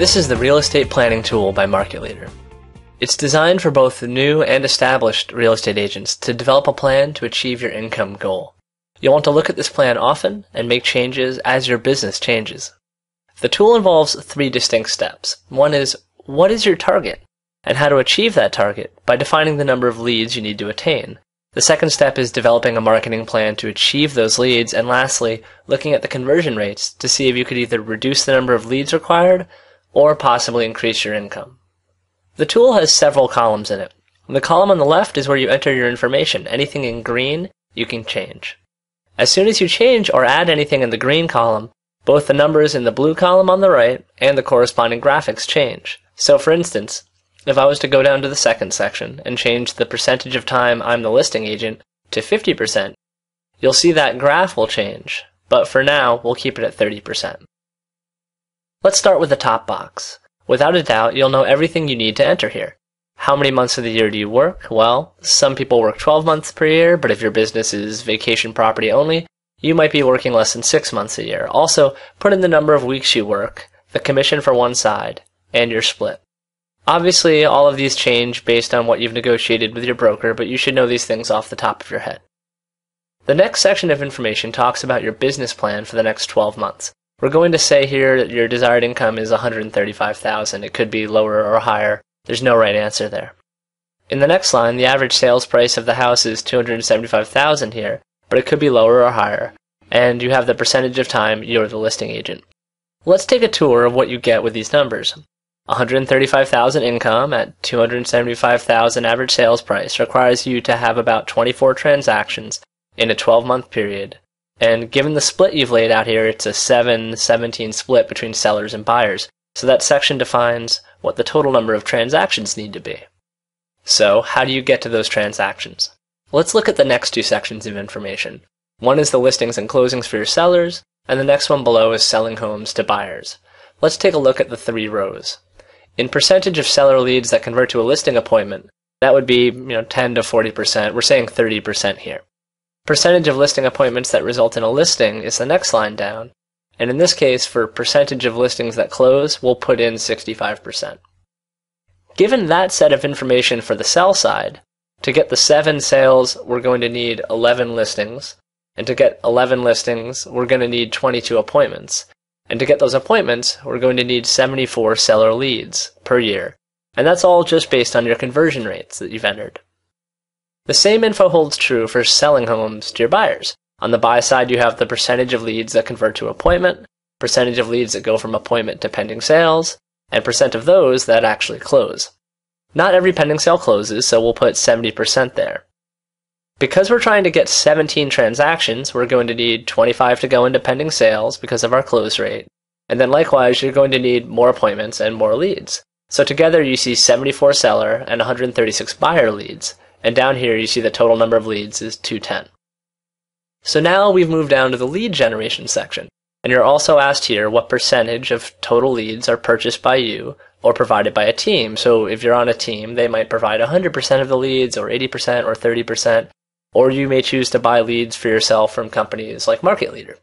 This is the Real Estate Planning Tool by Market Leader. It's designed for both new and established real estate agents to develop a plan to achieve your income goal. You'll want to look at this plan often and make changes as your business changes. The tool involves 3 distinct steps. One is, what is your target? And how to achieve that target by defining the number of leads you need to attain. The second step is developing a marketing plan to achieve those leads. And lastly, looking at the conversion rates to see if you could either reduce the number of leads required or possibly increase your income. The tool has several columns in it. The column on the left is where you enter your information. Anything in green, you can change. As soon as you change or add anything in the green column, both the numbers in the blue column on the right and the corresponding graphics change. So for instance, if I was to go down to the second section and change the percentage of time I'm the listing agent to 50%, you'll see that graph will change, but for now, we'll keep it at 30%. Let's start with the top box. Without a doubt, you'll know everything you need to enter here. How many months of the year do you work? Well, some people work 12 months per year, but if your business is vacation property only, you might be working less than 6 months a year. Also, put in the number of weeks you work, the commission for one side, and your split. Obviously, all of these change based on what you've negotiated with your broker, but you should know these things off the top of your head. The next section of information talks about your business plan for the next 12 months. We're going to say here that your desired income is $135,000. It could be lower or higher. There's no right answer there. In the next line, the average sales price of the house is $275,000 here, but it could be lower or higher, and you have the percentage of time you're the listing agent. Let's take a tour of what you get with these numbers. $135,000 income at $275,000 average sales price requires you to have about 24 transactions in a 12-month period. And given the split you've laid out here, it's a 7-17 split between sellers and buyers. So that section defines what the total number of transactions need to be. So how do you get to those transactions? Let's look at the next 2 sections of information. One is the listings and closings for your sellers, and the next one below is selling homes to buyers. Let's take a look at the 3 rows. In percentage of seller leads that convert to a listing appointment, that would be 10 to 40%. We're saying 30% here. Percentage of listing appointments that result in a listing is the next line down, and in this case, for percentage of listings that close, we'll put in 65%. Given that set of information for the sell side, to get the 7 sales, we're going to need 11 listings, and to get 11 listings, we're going to need 22 appointments, and to get those appointments, we're going to need 74 seller leads per year, and that's all just based on your conversion rates that you've entered. The same info holds true for selling homes to your buyers. On the buy side, you have the percentage of leads that convert to appointment, percentage of leads that go from appointment to pending sales, and percent of those that actually close. Not every pending sale closes, so we'll put 70% there. Because we're trying to get 17 transactions, we're going to need 25 to go into pending sales because of our close rate, and then likewise, you're going to need more appointments and more leads. So together you see 74 seller and 136 buyer leads. And down here you see the total number of leads is 210. So now we've moved down to the lead generation section. And you're also asked here what percentage of total leads are purchased by you or provided by a team. So if you're on a team, they might provide 100% of the leads or 80% or 30%. Or you may choose to buy leads for yourself from companies like Market Leader.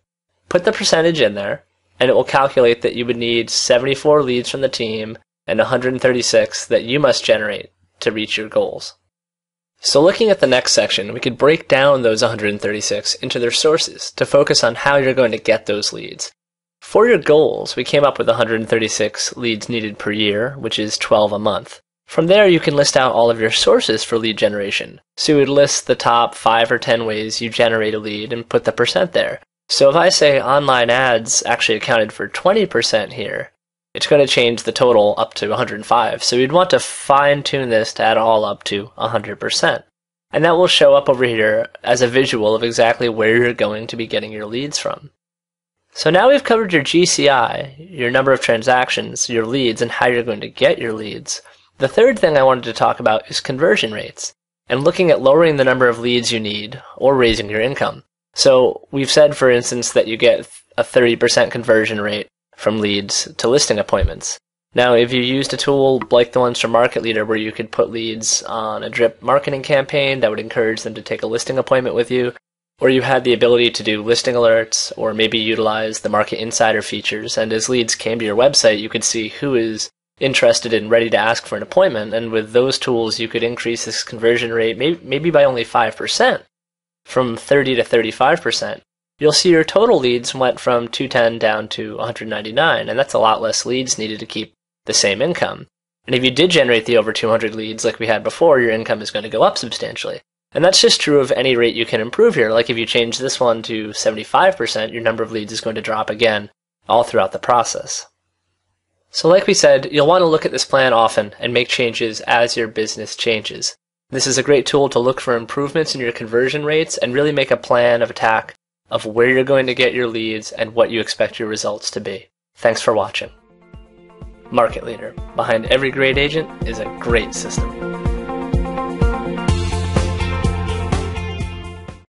Put the percentage in there and it will calculate that you would need 74 leads from the team and 136 that you must generate to reach your goals. So looking at the next section, we could break down those 136 into their sources to focus on how you're going to get those leads. For your goals, we came up with 136 leads needed per year, which is 12 a month. From there, you can list out all of your sources for lead generation. So you would list the top 5 or 10 ways you generate a lead and put the percent there. So if I say online ads actually accounted for 20% here, it's going to change the total up to 105. So you'd want to fine-tune this to add all up to 100%. And that will show up over here as a visual of exactly where you're going to be getting your leads from. So now we've covered your GCI, your number of transactions, your leads, and how you're going to get your leads. The third thing I wanted to talk about is conversion rates, and looking at lowering the number of leads you need or raising your income. So we've said, for instance, that you get a 30% conversion rate from leads to listing appointments. Now, if you used a tool like the ones from Market Leader where you could put leads on a drip marketing campaign that would encourage them to take a listing appointment with you, or you had the ability to do listing alerts, or maybe utilize the Market Insider features, and as leads came to your website, you could see who is interested and ready to ask for an appointment, and with those tools you could increase this conversion rate maybe by only 5%, from 30 to 35%. You'll see your total leads went from 210 down to 199, and that's a lot less leads needed to keep the same income. And if you did generate the over 200 leads like we had before, your income is going to go up substantially. And that's just true of any rate you can improve here. Like if you change this one to 75%, your number of leads is going to drop again all throughout the process. So like we said, you'll want to look at this plan often and make changes as your business changes. This is a great tool to look for improvements in your conversion rates and really make a plan of attack of where you're going to get your leads and what you expect your results to be. Thanks for watching. Market Leader. Behind every great agent is a great system.